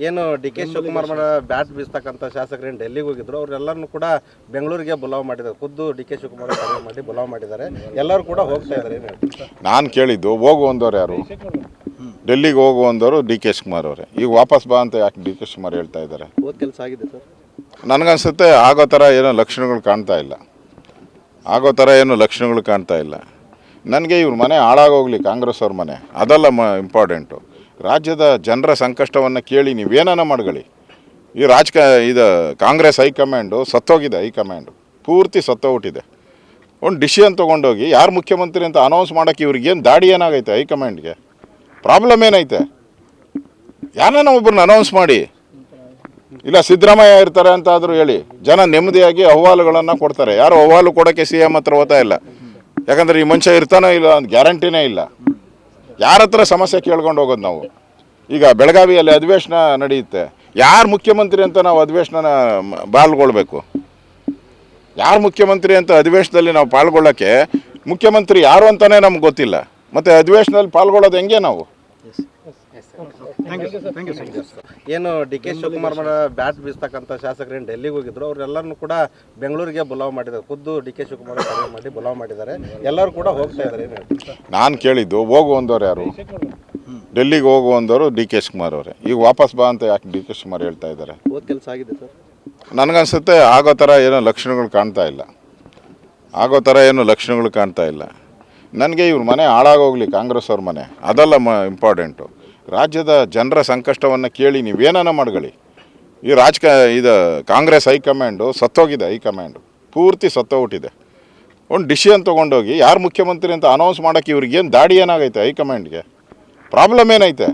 ಏನು D K Shivakumar bat ಬೀಸ್ತಕ್ಕಂಥ ಶಾಸಕರೇನು ಡೆಲ್ಲಿಗೆ ಹೋಗಿದ್ರು ಅವರೆಲ್ಲರನ್ನು ಕೂಡ ಬೆಂಗಳೂರಿಗೆ ಬುಲಾವ್ ಮಾಡಿದ್ದಾರೆ. ಖುದ್ದು ಡಿ ಕೆ ಶಿವಕುಮಾರ್ ಕರೆ ಮಾಡಿ ಬುಲಾವ್ ಮಾಡಿದ್ದಾರೆ. ಎಲ್ಲರೂ ಕೂಡ ಹೋಗ್ತಾ ಇದ್ದಾರೆ. ಏನು ಹೇಳ್ತೀವಿ? ನಾನು ಕೇಳಿದ್ದು ಹೋಗು ಅಂದವ್ರು ಯಾರು? ಡೆಲ್ಲಿಗೆ ಹೋಗು ಅಂದವರು ಡಿ ಕೆ ಶಿವಕುಮಾರ್ ಅವರೇ. ಈಗ ವಾಪಸ್ ಬಾ ಅಂತ ಯಾಕೆ ಡಿ ಕೆ ಶಿವಕುಮಾರ್ ಹೇಳ್ತಾ ಇದ್ದಾರೆ? ಹೋದ ಕೆಲಸ ಆಗಿದೆ ಸರ್. ನನಗನ್ಸುತ್ತೆ ಆಗೋ ಥರ ಏನೋ ಲಕ್ಷಣಗಳು ಕಾಣ್ತಾ ಇಲ್ಲ. ನನಗೆ ಇವ್ರ ಮನೆ ಹಾಳಾಗೋಗ್ಲಿ, ಕಾಂಗ್ರೆಸ್ ಅವ್ರ ಮನೆ ಅದೆಲ್ಲ ಇಂಪಾರ್ಟೆಂಟು. ರಾಜ್ಯದ ಜನರ ಸಂಕಷ್ಟವನ್ನು ಕೇಳಿ ನೀವೇನ ಮಾಡ್ಕೊಳ್ಳಿ. ಈ ಇದು ಕಾಂಗ್ರೆಸ್ ಹೈಕಮಾಂಡು ಸತ್ತೋಗಿದೆ. ಹೈಕಮಾಂಡು ಪೂರ್ತಿ ಸತ್ತೋಗ್ಬಿಟ್ಟಿದೆ. ಒಂದು ಡಿಸಿಷನ್ ತೊಗೊಂಡೋಗಿ ಯಾರು ಮುಖ್ಯಮಂತ್ರಿ ಅಂತ ಅನೌನ್ಸ್ ಮಾಡೋಕ್ಕೆ ಇವ್ರಿಗೇನು ದಾಡಿ ಏನಾಗೈತೆ? ಹೈಕಮಾಂಡ್ಗೆ ಪ್ರಾಬ್ಲಮ್ ಏನೈತೆ? ಯಾರನ್ನ ಒಬ್ಬರನ್ನ ಅನೌನ್ಸ್ ಮಾಡಿ, ಇಲ್ಲ ಸಿದ್ದರಾಮಯ್ಯ ಇರ್ತಾರೆ ಅಂತ ಆದರೂ ಹೇಳಿ. ಜನ ನೆಮ್ಮದಿಯಾಗಿ ಅಹವಾಲುಗಳನ್ನು ಕೊಡ್ತಾರೆ. ಯಾರು ಅಹವಾಲು ಕೊಡೋಕ್ಕೆ ಸಿ ಎಮ್ ಹತ್ರ ಹೋಗ್ತಾ ಇಲ್ಲ. ಯಾಕಂದರೆ ಈ ಮನುಷ್ಯ ಇರ್ತಾನೋ ಇಲ್ಲ ಅಂತ ಗ್ಯಾರಂಟಿನೇ ಇಲ್ಲ. ಯಾರ ಹತ್ರ ಸಮಸ್ಯೆ ಕೇಳ್ಕೊಂಡು ಹೋಗೋದು ನಾವು? ಈಗ ಬೆಳಗಾವಿಯಲ್ಲಿ ಅಧಿವೇಶನ ನಡೆಯುತ್ತೆ. ಯಾರು ಮುಖ್ಯಮಂತ್ರಿ ಅಂತ ನಾವು ಅಧಿವೇಶನ ಪಾಲ್ಗೊಳ್ಬೇಕು? ಯಾರು ಮುಖ್ಯಮಂತ್ರಿ ಅಂತ ಅಧಿವೇಶನದಲ್ಲಿ ನಾವು ಪಾಲ್ಗೊಳ್ಳೋಕ್ಕೆ ಮುಖ್ಯಮಂತ್ರಿ ಯಾರು ಅಂತಲೇ ನಮ್ಗೆ ಗೊತ್ತಿಲ್ಲ. ಮತ್ತು ಅಧಿವೇಶನದಲ್ಲಿ ಪಾಲ್ಗೊಳ್ಳೋದು ಹೆಂಗೆ ನಾವು? ಏನು ಡಿ ಕೆ ಶಿವಕುಮಾರ್ ಬ್ಯಾಟ್ ಬೀಸ್ತಕ್ಕಂಥ ಶಾಸಕರೇನು ಡೆಲ್ಲಿಗೆ ಹೋಗಿದ್ರು ಅವರೆಲ್ಲರನ್ನು ಕೂಡ ಬೆಂಗಳೂರಿಗೆ ಬುಲಾವ್ ಮಾಡಿದ್ದಾರೆ. ಖುದ್ದು ಡಿ ಕೆ ಶಿವಕುಮಾರ್ ಕರೆ ಮಾಡಿ ಬುಲಾವ್ ಮಾಡಿದ್ದಾರೆ. ಎಲ್ಲರೂ ಕೂಡ ಹೋಗ್ತಾ ಇದ್ದಾರೆ. ಏನು ಹೇಳ್ತೀವಿ? ನಾನು ಕೇಳಿದ್ದು ಹೋಗು ಅಂದವ್ರು ಯಾರು? ಡೆಲ್ಲಿಗೆ ಹೋಗು ಅಂದವರು ಡಿ ಕೆ ಶಿವಕುಮಾರ್ ಅವರೇ. ಈಗ ವಾಪಸ್ ಬಾ ಅಂತ ಯಾಕೆ ಡಿ ಕೆ ಶಿವಕುಮಾರ್ ಹೇಳ್ತಾ ಇದ್ದಾರೆ? ಹೋದ ಕೆಲಸ ಆಗಿದೆ ಸರ್. ನನಗನ್ಸುತ್ತೆ ಆಗೋ ಥರ ಏನೋ ಲಕ್ಷಣಗಳು ಕಾಣ್ತಾ ಇಲ್ಲ. ನನಗೆ ಇವ್ರ ಮನೆ ಹಾಳಾಗೋಗ್ಲಿ, ಕಾಂಗ್ರೆಸ್ ಅವ್ರ ಮನೆ ಅದೆಲ್ಲ ಇಂಪಾರ್ಟೆಂಟು. ರಾಜ್ಯದ ಜನರ ಸಂಕಷ್ಟವನ್ನು ಕೇಳಿ ನೀವೇನ ಮಾಡ್ಕೊಳ್ಳಿ. ಈ ಇದು ಕಾಂಗ್ರೆಸ್ ಹೈಕಮಾಂಡು ಸತ್ತೋಗಿದೆ. ಹೈಕಮಾಂಡು ಪೂರ್ತಿ ಸತ್ತೋಗ್ಬಿಟ್ಟಿದೆ. ಒಂದು ಡಿಸಿಷನ್ ತೊಗೊಂಡೋಗಿ ಯಾರು ಮುಖ್ಯಮಂತ್ರಿ ಅಂತ ಅನೌನ್ಸ್ ಮಾಡೋಕ್ಕೆ ಇವ್ರಿಗೇನು ದಾಡಿ ಏನಾಗೈತೆ? ಹೈಕಮಾಂಡ್ಗೆ ಪ್ರಾಬ್ಲಮ್ ಏನೈತೆ?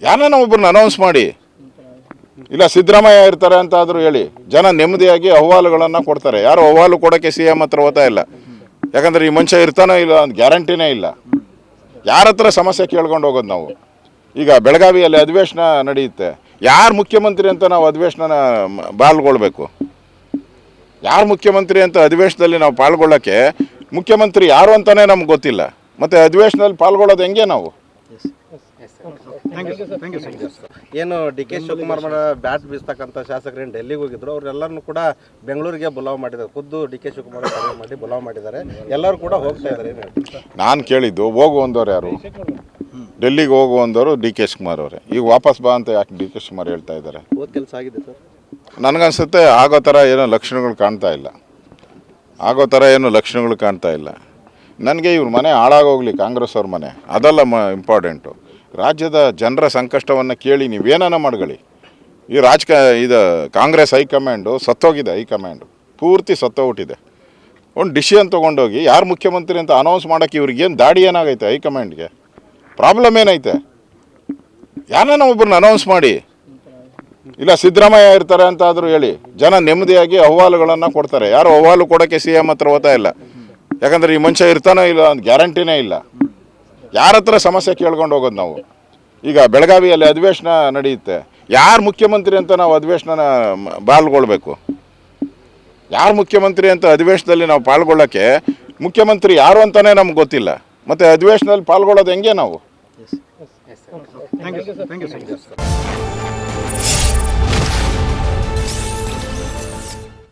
ಯಾರನ್ನ ಒಬ್ಬರನ್ನ ಅನೌನ್ಸ್ ಮಾಡಿ, ಇಲ್ಲ ಸಿದ್ದರಾಮಯ್ಯ ಇರ್ತಾರೆ ಅಂತ ಆದರೂ ಹೇಳಿ. ಜನ ನೆಮ್ಮದಿಯಾಗಿ ಅಹವಾಲುಗಳನ್ನು ಕೊಡ್ತಾರೆ. ಯಾರು ಅಹವಾಲು ಕೊಡೋಕ್ಕೆ ಸಿ ಎಮ್ ಹತ್ರ ಹೋಗ್ತಾ ಇಲ್ಲ. ಯಾಕಂದರೆ ಈ ಮನುಷ್ಯ ಇರ್ತಾನೋ ಇಲ್ಲ ಅಂತ ಗ್ಯಾರಂಟಿನೇ ಇಲ್ಲ. ಯಾರ ಹತ್ರ ಸಮಸ್ಯೆ ಕೇಳ್ಕೊಂಡು ಹೋಗೋದು ನಾವು? ಈಗ ಬೆಳಗಾವಿಯಲ್ಲಿ ಅಧಿವೇಶನ ನಡೆಯುತ್ತೆ. ಯಾರು ಮುಖ್ಯಮಂತ್ರಿ ಅಂತ ನಾವು ಅಧಿವೇಶನ ಪಾಲ್ಗೊಳ್ಬೇಕು? ಯಾರು ಮುಖ್ಯಮಂತ್ರಿ ಅಂತ ಅಧಿವೇಶನದಲ್ಲಿ ನಾವು ಪಾಲ್ಗೊಳ್ಳೋಕ್ಕೆ ಮುಖ್ಯಮಂತ್ರಿ ಯಾರು ಅಂತಲೇ ನಮ್ಗೆ ಗೊತ್ತಿಲ್ಲ. ಮತ್ತು ಅಧಿವೇಶನದಲ್ಲಿ ಪಾಲ್ಗೊಳ್ಳೋದು ಹೆಂಗೆ ನಾವು? ಏನು ಡಿ ಕೆ ಶಿವಕುಮಾರ್ ಬ್ಯಾಟ್ ಬೀಸ್ತಕ್ಕಂಥ ಶಾಸಕರೇನು ಡೆಲ್ಲಿಗೆ ಹೋಗಿದ್ರು ಅವರೆಲ್ಲರನ್ನು ಕೂಡ ಬೆಂಗಳೂರಿಗೆ ಬುಲಾವ್ ಮಾಡಿದ್ದಾರೆ. ಖುದ್ದು ಡಿ ಕೆ ಶಿವಕುಮಾರ್ ಕರೆ ಮಾಡಿ ಬುಲಾವ್ ಮಾಡಿದ್ದಾರೆ. ಎಲ್ಲರೂ ಕೂಡ ಹೋಗ್ತಾ ಇದ್ದಾರೆ. ಏನು ಹೇಳ್ತೀವಿ? ನಾನು ಕೇಳಿದ್ದು ಹೋಗು ಅಂದವ್ರು ಯಾರು? ಡೆಲ್ಲಿಗೆ ಹೋಗು ಅಂದವರು ಡಿ ಕೆ ಶಿವಕುಮಾರ್ ಅವರೇ. ಈಗ ವಾಪಸ್ ಬಾ ಅಂತ ಯಾಕೆ ಡಿ ಕೆ ಶಿವಕುಮಾರ್ ಹೇಳ್ತಾ ಇದ್ದಾರೆ? ಹೋದ ಕೆಲಸ ಆಗಿದೆ ಸರ್. ನನಗನ್ಸುತ್ತೆ ಆಗೋ ಥರ ಏನೋ ಲಕ್ಷಣಗಳು ಕಾಣ್ತಾ ಇಲ್ಲ. ನನಗೆ ಇವ್ರ ಮನೆ ಹಾಳಾಗೋಗ್ಲಿ, ಕಾಂಗ್ರೆಸ್ ಅವ್ರ ಮನೆ ಅದೆಲ್ಲ ಇಂಪಾರ್ಟೆಂಟು. ರಾಜ್ಯದ ಜನರ ಸಂಕಷ್ಟವನ್ನು ಕೇಳಿ ನೀವೇನ ಮಾಡ್ಕೊಳ್ಳಿ. ಈ ಇದು ಕಾಂಗ್ರೆಸ್ ಹೈಕಮಾಂಡು ಸತ್ತೋಗಿದೆ. ಹೈಕಮಾಂಡು ಪೂರ್ತಿ ಸತ್ತೋಗ್ಬಿಟ್ಟಿದೆ. ಒಂದು ಡಿಸಿಷನ್ ತೊಗೊಂಡೋಗಿ ಯಾರು ಮುಖ್ಯಮಂತ್ರಿ ಅಂತ ಅನೌನ್ಸ್ ಮಾಡೋಕ್ಕೆ ಇವ್ರಿಗೇನು ದಾಡಿ ಏನಾಗೈತೆ? ಹೈಕಮಾಂಡ್ಗೆ ಪ್ರಾಬ್ಲಮ್ ಏನೈತೆ? ಯಾರನ್ನ ಒಬ್ಬರನ್ನ ಅನೌನ್ಸ್ ಮಾಡಿ, ಇಲ್ಲ ಸಿದ್ದರಾಮಯ್ಯ ಇರ್ತಾರೆ ಅಂತ ಆದರೂ ಹೇಳಿ. ಜನ ನೆಮ್ಮದಿಯಾಗಿ ಅಹವಾಲುಗಳನ್ನು ಕೊಡ್ತಾರೆ. ಯಾರು ಅಹವಾಲು ಕೊಡೋಕ್ಕೆ ಸಿ ಎಮ್ ಹತ್ರ ಹೋಗ್ತಾ ಇಲ್ಲ. ಯಾಕಂದರೆ ಈ ಮನುಷ್ಯ ಇರ್ತಾನೋ ಇಲ್ಲ ಅಂತ ಗ್ಯಾರಂಟಿನೇ ಇಲ್ಲ. ಯಾರ ಹತ್ರ ಸಮಸ್ಯೆ ಕೇಳ್ಕೊಂಡು ಹೋಗೋದು ನಾವು? ಈಗ ಬೆಳಗಾವಿಯಲ್ಲಿ ಅಧಿವೇಶನ ನಡೆಯುತ್ತೆ. ಯಾರು ಮುಖ್ಯಮಂತ್ರಿ ಅಂತ ನಾವು ಅಧಿವೇಶನ ಪಾಲ್ಗೊಳ್ಬೇಕು? ಯಾರು ಮುಖ್ಯಮಂತ್ರಿ ಅಂತ ಅಧಿವೇಶನದಲ್ಲಿ ನಾವು ಪಾಲ್ಗೊಳ್ಳೋಕ್ಕೆ ಮುಖ್ಯಮಂತ್ರಿ ಯಾರು ಅಂತಲೇ ನಮ್ಗೆ ಗೊತ್ತಿಲ್ಲ. ಮತ್ತು ಅಧಿವೇಶನದಲ್ಲಿ ಪಾಲ್ಗೊಳ್ಳೋದು ಹೆಂಗೆ ನಾವು?